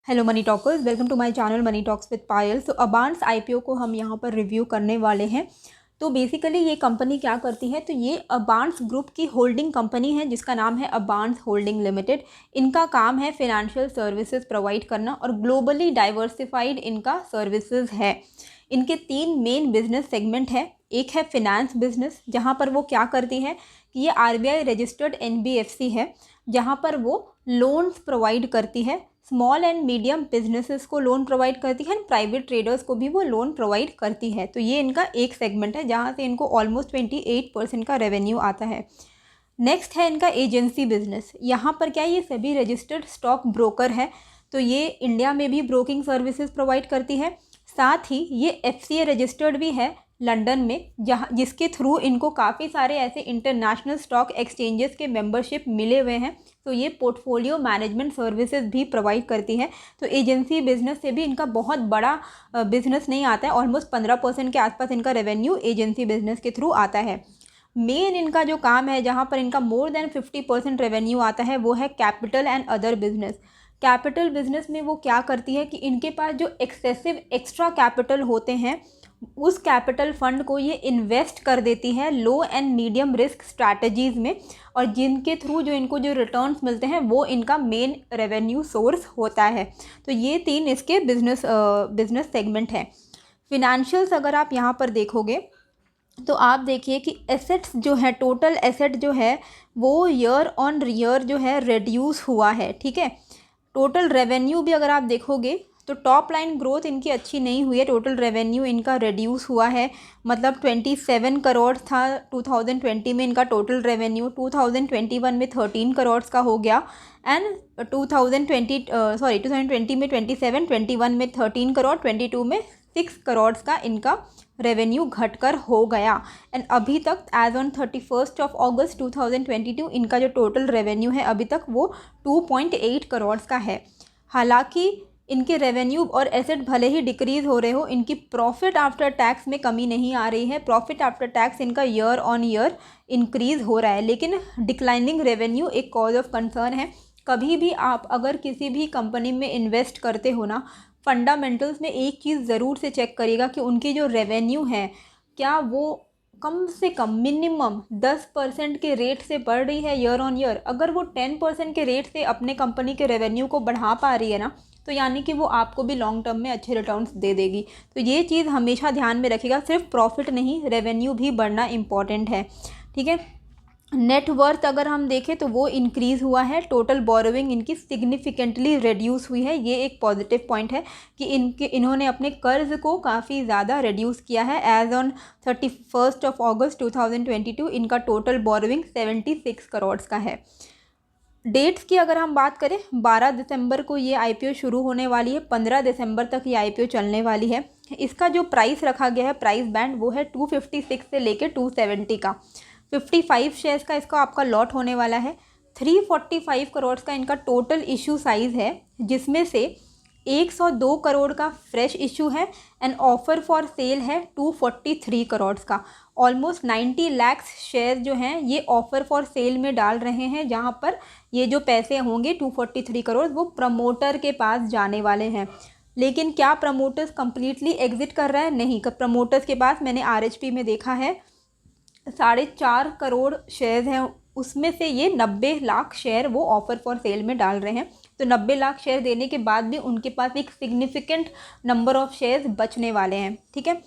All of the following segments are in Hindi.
Hello money talkers, welcome to my channel money talks with Payal. तो अबांस आईपीओ को हम यहाँ पर रिव्यू करने वाले हैं। तो बेसिकली ये कंपनी क्या करती है, तो ये अबांस ग्रुप की होल्डिंग कंपनी है जिसका नाम है अबांस होल्डिंग लिमिटेड। इनका काम है फिनेंशियल सर्विसेज प्रोवाइड करना और ग्लोबली डाइवर्सिफाइड इनका सर्विसेज है। इनके 3 मेन बिजनेस सेगमेंट है। एक है फिनेंस बिजनेस, जहाँ पर वो क्या करती है कि ये आरबीआई रजिस्टर्ड एनबीएफसी है, जहाँ पर वो लोन्स प्रोवाइड करती है। स्मॉल एंड मीडियम बिजनेसेस को लोन प्रोवाइड करती है एंड प्राइवेट ट्रेडर्स को भी वो लोन प्रोवाइड करती है। तो ये इनका एक सेगमेंट है जहाँ से इनको ऑलमोस्ट 28% का रेवेन्यू आता है। नेक्स्ट है इनका एजेंसी बिजनेस। यहाँ पर क्या ये सभी रजिस्टर्ड स्टॉक ब्रोकर है, तो ये इंडिया में भी ब्रोकिंग सर्विसेज प्रोवाइड करती है। साथ ही ये एफसीए रजिस्टर्ड भी है लंदन में, जहाँ जिसके थ्रू इनको काफ़ी सारे ऐसे इंटरनेशनल स्टॉक एक्सचेंजेस के मेंबरशिप मिले हुए हैं। तो ये पोर्टफोलियो मैनेजमेंट सर्विसेज भी प्रोवाइड करती है। तो एजेंसी बिजनेस से भी इनका बहुत बड़ा बिजनेस नहीं आता है, ऑलमोस्ट 15% के आसपास इनका रेवेन्यू एजेंसी बिजनेस के थ्रू आता है। मेन इनका जो काम है, जहाँ पर इनका मोर देन 50% रेवेन्यू आता है, वो है capital and other business. Capital business में वो क्या करती है कि इनके पास जो एक्सेसिव एक्स्ट्रा कैपिटल होते हैं, उस कैपिटल फंड को ये इन्वेस्ट कर देती है लो एंड मीडियम रिस्क स्ट्रैटेजीज़ में, और जिनके थ्रू जो इनको जो रिटर्न्स मिलते हैं वो इनका मेन रेवेन्यू सोर्स होता है। तो ये 3 इसके बिजनेस सेगमेंट हैं। फिनेंशियल्स अगर आप यहाँ पर देखोगे तो आप देखिए कि एसेट्स जो है, टोटल एसेट जो है वो ईयर ऑन ईयर जो है रिड्यूस हुआ है। ठीक है, टोटल रेवेन्यू भी अगर आप देखोगे तो टॉप लाइन ग्रोथ इनकी अच्छी नहीं हुई है, टोटल रेवेन्यू इनका रिड्यूस हुआ है। मतलब 27 करोड़ था 2020 में इनका टोटल रेवेन्यू, 2021 में 13 करोड़ का हो गया एंड 2020 में 27, 21 में 13 करोड़, 22 में 6 करोड़ का इनका रेवेन्यू घटकर हो गया। एंड अभी तक एज ऑन 31 अगस्त 2022 इनका जो टोटल रेवेन्यू है अभी तक वो 2.8 करोड़ का है। हालांकि इनके रेवेन्यू और एसेट भले ही डिक्रीज़ हो रहे हो, इनकी प्रॉफिट आफ्टर टैक्स में कमी नहीं आ रही है। प्रॉफिट आफ्टर टैक्स इनका ईयर ऑन ईयर इंक्रीज़ हो रहा है, लेकिन डिक्लाइनिंग रेवेन्यू एक कॉज ऑफ कंसर्न है। कभी भी आप अगर किसी भी कंपनी में इन्वेस्ट करते हो ना, फंडामेंटल्स में एक चीज़ ज़रूर से चेक करिएगा कि उनकी जो रेवेन्यू है क्या वो कम से कम मिनिमम 10% के रेट से बढ़ रही है ईयर ऑन ईयर। अगर वो 10% के रेट से अपने कंपनी के रेवेन्यू को बढ़ा पा रही है ना, तो यानी कि वो आपको भी लॉन्ग टर्म में अच्छे रिटर्न्स दे देगी। तो ये चीज़ हमेशा ध्यान में रखिएगा, सिर्फ प्रॉफिट नहीं रेवेन्यू भी बढ़ना इम्पॉर्टेंट है। ठीक है, नेट वर्थ अगर हम देखें तो वो इंक्रीज़ हुआ है। टोटल बोरोइंग इनकी सिग्निफिकेंटली रिड्यूस हुई है, ये एक पॉजिटिव पॉइंट है कि इन्होंने अपने कर्ज को काफ़ी ज़्यादा रिड्यूस किया है। एज ऑन 31 अगस्त 2022 इनका टोटल बोरोइंग 76 करोड़ का है। डेट्स की अगर हम बात करें, 12 दिसंबर को ये आईपीओ शुरू होने वाली है, 15 दिसंबर तक ये आईपीओ चलने वाली है। इसका जो प्राइस रखा गया है, प्राइस बैंड, वो है 256 से लेकर 270 का। 55 शेयर्स का इसका आपका लॉट होने वाला है। 345 करोड़ का इनका टोटल इशू साइज़ है, जिसमें से 102 करोड़ का फ्रेश इशू है एंड ऑफर फॉर सेल है 243 करोड़ का। ऑलमोस्ट 90 लाख शेयर जो हैं ये ऑफर फॉर सेल में डाल रहे हैं, जहां पर ये जो पैसे होंगे 243 करोड़ वो प्रमोटर के पास जाने वाले हैं। लेकिन क्या प्रमोटर्स कंप्लीटली एग्जिट कर रहा है? नहीं, प्रमोटर्स के पास मैंने आरएचपी में देखा है 4.5 करोड़ शेयर्स हैं, उसमें से ये 90 लाख शेयर वो ऑफर फॉर सेल में डाल रहे हैं। तो 90 लाख शेयर देने के बाद भी उनके पास एक सिग्निफिकेंट नंबर ऑफ शेयर्स बचने वाले हैं। ठीक है,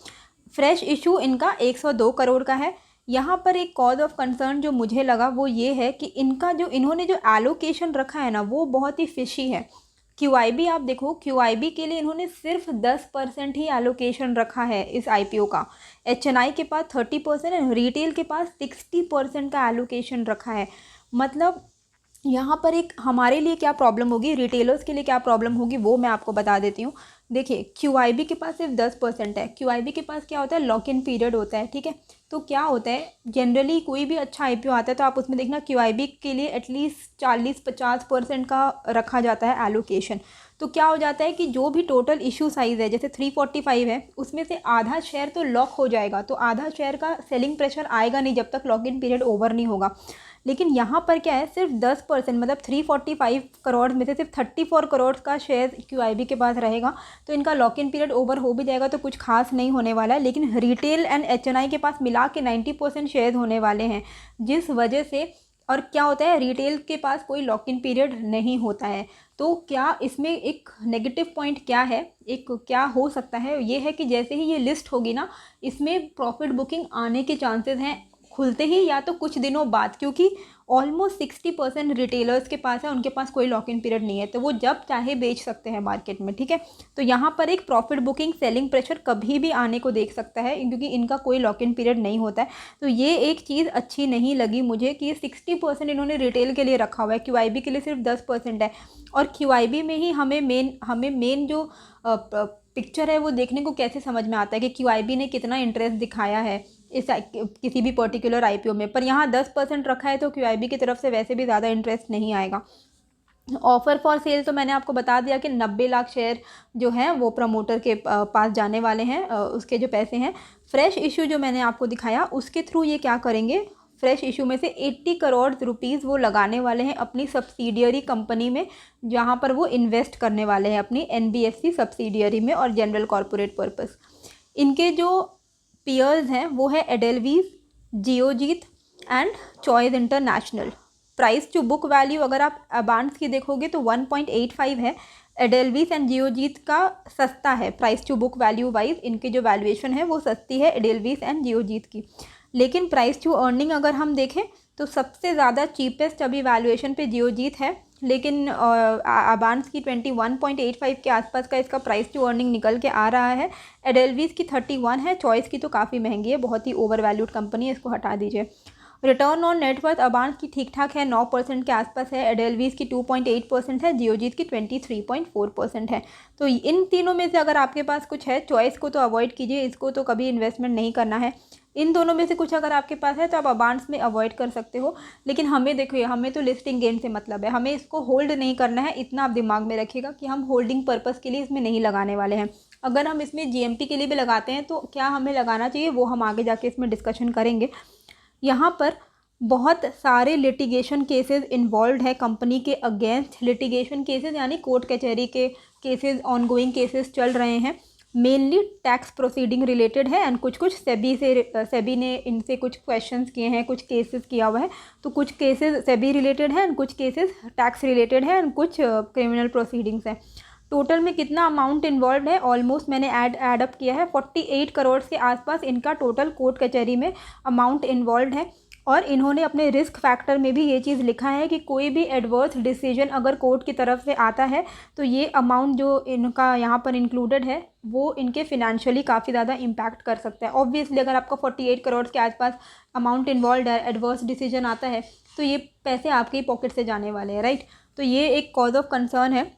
फ्रेश इशू इनका 102 करोड़ का है। यहाँ पर एक कॉज ऑफ कंसर्न जो मुझे लगा वो ये है कि इन्होंने जो एलोकेशन रखा है ना, वो बहुत ही फिशी है। QIB आप देखो, QIB के लिए इन्होंने सिर्फ 10% ही एलोकेशन रखा है इस IPO का। HNI के पास 30% है, रिटेल के पास 60% का एलोकेशन रखा है। मतलब यहाँ पर एक हमारे लिए क्या प्रॉब्लम होगी, रिटेलर्स के लिए क्या प्रॉब्लम होगी, वो मैं आपको बता देती हूँ। देखिए, QIB के पास सिर्फ 10% है। QIB के पास क्या होता है, लॉक इन पीरियड होता है। ठीक है, तो क्या होता है, जनरली कोई भी अच्छा IPO आता है तो आप उसमें देखना QIB के लिए एटलीस्ट 40-50% का रखा जाता है एलोकेशन। तो क्या हो जाता है कि जो भी टोटल इशू साइज़ है, जैसे 345 है, उसमें से आधा शेयर तो लॉक हो जाएगा, तो आधा शेयर का सेलिंग प्रेशर आएगा नहीं जब तक लॉक इन पीरियड ओवर नहीं होगा। लेकिन यहाँ पर क्या है, सिर्फ 10% मतलब 345 करोड़ में से सिर्फ 34 करोड़ का शेयर QIB के पास रहेगा। तो इनका लॉक इन पीरियड ओवर हो भी जाएगा तो कुछ खास नहीं होने वाला है, लेकिन रिटेल एंड HNI के पास मिला के 90% शेयर होने वाले हैं, जिस वजह से और क्या होता है, रिटेल के पास कोई लॉक इन पीरियड नहीं होता है। तो क्या इसमें एक नेगेटिव पॉइंट क्या है, एक क्या हो सकता है, ये है कि जैसे ही ये लिस्ट होगी ना, इसमें प्रॉफिट बुकिंग आने के चांसेस हैं खुलते ही या तो कुछ दिनों बाद, क्योंकि ऑलमोस्ट 60% रिटेलर्स के पास है, उनके पास कोई लॉक इन पीरियड नहीं है, तो वो जब चाहे बेच सकते हैं मार्केट में, ठीक है। तो यहाँ पर एक प्रॉफिट बुकिंग सेलिंग प्रेशर कभी भी आने को देख सकता है, क्योंकि इनका कोई लॉक इन पीरियड नहीं होता है। तो ये एक चीज़ अच्छी नहीं लगी मुझे कि 60% इन्होंने रिटेल के लिए रखा हुआ है, QIB के लिए सिर्फ 10% है। और QIB में ही हमें मेन जो पिक्चर है वो देखने को कैसे समझ में आता है कि QIB ने कितना इंटरेस्ट दिखाया है इस किसी भी पर्टिकुलर IPO में, पर यहाँ 10% रखा है तो QIB की तरफ से वैसे भी ज़्यादा इंटरेस्ट नहीं आएगा। ऑफ़र फॉर सेल तो मैंने आपको बता दिया कि 90 लाख शेयर जो हैं वो प्रमोटर के पास जाने वाले हैं, उसके जो पैसे हैं। फ्रेश इशू जो मैंने आपको दिखाया उसके थ्रू ये क्या करेंगे, फ्रेश इशू में से 80 करोड़ रुपीज़ वो लगाने वाले हैं अपनी सब्सिडियरी कंपनी में, जहाँ पर वो इन्वेस्ट करने वाले हैं अपनी NBFC सब्सिडियरी में और जनरल कॉरपोरेट पर्पस। इनके जो पीयर्स हैं वो है Edelweiss, Geojit and Choice International. Price to book value अगर आप अबांस की देखोगे तो 1.85 है। एडेलवीज एंड जियोजीत का सस्ता है price to book value wise, इनकी जो वैल्यूएशन है वो सस्ती है एडेलवीज एंड जियोजीत की। लेकिन प्राइस टू अर्निंग अगर हम देखें तो सबसे ज़्यादा चीपेस्ट अभी वैल्यूएशन पे जियोजीत है, लेकिन अबांस की 21.85 के आसपास का इसका प्राइस टू अर्निंग निकल के आ रहा है। एडेलवीज की 31 है, चॉइस की तो काफ़ी महंगी है, बहुत ही ओवर वैल्यूड कंपनी है, इसको हटा दीजिए। रिटर्न ऑन नेटवर्थ अबांस की ठीक ठाक है, 9% के आसपास है। एडेलवीज की 2.8% है, जियोजीत की 23.4% है। तो इन तीनों में से अगर आपके पास कुछ है, चॉइस को तो अवॉइड कीजिए, इसको तो कभी इन्वेस्टमेंट नहीं करना है। इन दोनों में से कुछ अगर आपके पास है तो आप अबांस में अवॉइड कर सकते हो, लेकिन हमें देखिए, हमें तो लिस्टिंग गेन से मतलब है, हमें इसको होल्ड नहीं करना है। इतना आप दिमाग में रखिएगा कि हम होल्डिंग पर्पस के लिए इसमें नहीं लगाने वाले हैं। अगर हम इसमें GMT के लिए भी लगाते हैं तो क्या हमें लगाना चाहिए वो हम आगे जाके इसमें डिस्कशन करेंगे। यहाँ पर बहुत सारे लिटिगेशन केसेस इन्वॉल्व है कंपनी के अगेंस्ट। लिटिगेशन केसेस यानी कोर्ट कचहरी के केसेस, ऑनगोइंग केसेस चल रहे हैं, मेनली टैक्स प्रोसीडिंग रिलेटेड है एंड कुछ सेबी ने इनसे कुछ क्वेश्चंस किए हैं, कुछ केसेस किया हुआ है। तो कुछ केसेस सेबी रिलेटेड है एंड कुछ केसेस टैक्स रिलेटेड है एंड कुछ क्रिमिनल प्रोसीडिंग्स है। टोटल में कितना अमाउंट इन्वॉल्व है, ऑलमोस्ट मैंने ऐड अप किया है 48 करोड़ के आसपास इनका टोटल कोर्ट कचहरी में अमाउंट इन्वॉल्व है। और इन्होंने अपने रिस्क फैक्टर में भी ये चीज़ लिखा है कि कोई भी एडवर्स डिसीजन अगर कोर्ट की तरफ से आता है तो ये अमाउंट जो इनका यहाँ पर इंक्लूडेड है वो इनके फिनेंशियली काफ़ी ज़्यादा इम्पैक्ट कर सकता है। ऑब्वियसली अगर आपका 48 करोड़ के आसपास अमाउंट इन्वॉल्व है, एडवर्स डिसीजन आता है, तो ये पैसे आपके ही पॉकेट से जाने वाले हैं, राइट। तो ये एक कॉज ऑफ कंसर्न है।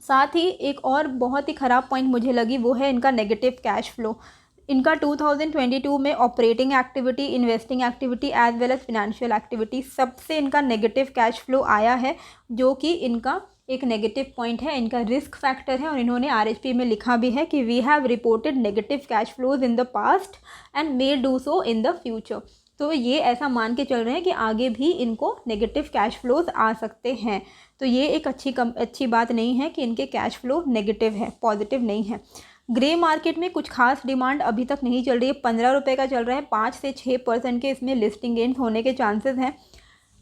साथ ही एक और बहुत ही ख़राब पॉइंट मुझे लगी वो है इनका नेगेटिव कैश फ्लो। इनका 2022 में operating activity, investing activity as well as financial activity सबसे इनका नेगेटिव कैश फ्लो आया है, जो कि इनका एक नेगेटिव पॉइंट है, इनका रिस्क फैक्टर है। और इन्होंने RHP में लिखा भी है कि we have reported negative cash flows in the past and may do so in the future. तो ये ऐसा मान के चल रहे हैं कि आगे भी इनको नेगेटिव कैश फ्लोज आ सकते हैं। तो ये एक अच्छी बात नहीं है कि इनके कैश फ्लो नेगेटिव है, पॉजिटिव नहीं है। ग्रे मार्केट में कुछ खास डिमांड अभी तक नहीं चल रही है, 15 रुपये का चल रहा है, 5 से 6% के इसमें लिस्टिंग गेन्स होने के चांसेस हैं।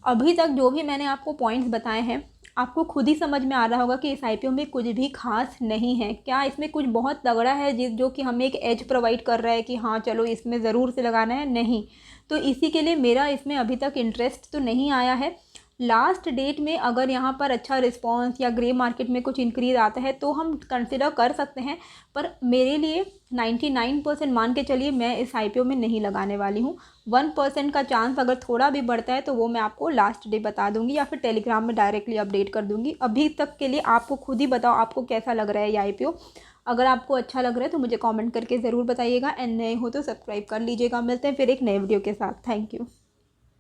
अभी तक जो भी मैंने आपको पॉइंट्स बताए हैं आपको खुद ही समझ में आ रहा होगा कि इस IPO में कुछ भी खास नहीं है। क्या इसमें कुछ बहुत तगड़ा है जो कि हमें एक एज प्रोवाइड कर रहा है कि हाँ चलो इसमें ज़रूर से लगाना है? नहीं। तो इसी के लिए मेरा इसमें अभी तक इंटरेस्ट तो नहीं आया है। लास्ट डेट में अगर यहाँ पर अच्छा रिस्पांस या ग्रे मार्केट में कुछ इंक्रीज़ आता है तो हम कंसिडर कर सकते हैं, पर मेरे लिए 99% मान के चलिए मैं इस IPO में नहीं लगाने वाली हूँ। 1% का चांस अगर थोड़ा भी बढ़ता है तो वो मैं आपको लास्ट डे बता दूंगी या फिर टेलीग्राम में डायरेक्टली अपडेट कर दूंगी। अभी तक के लिए आपको खुद ही बताओ आपको कैसा लग रहा है ये IPO। अगर आपको अच्छा लग रहा है तो मुझे कमेंट करके ज़रूर बताइएगा एंड नए हो तो सब्सक्राइब कर लीजिएगा। मिलते हैं फिर एक नए वीडियो के साथ। Thank you.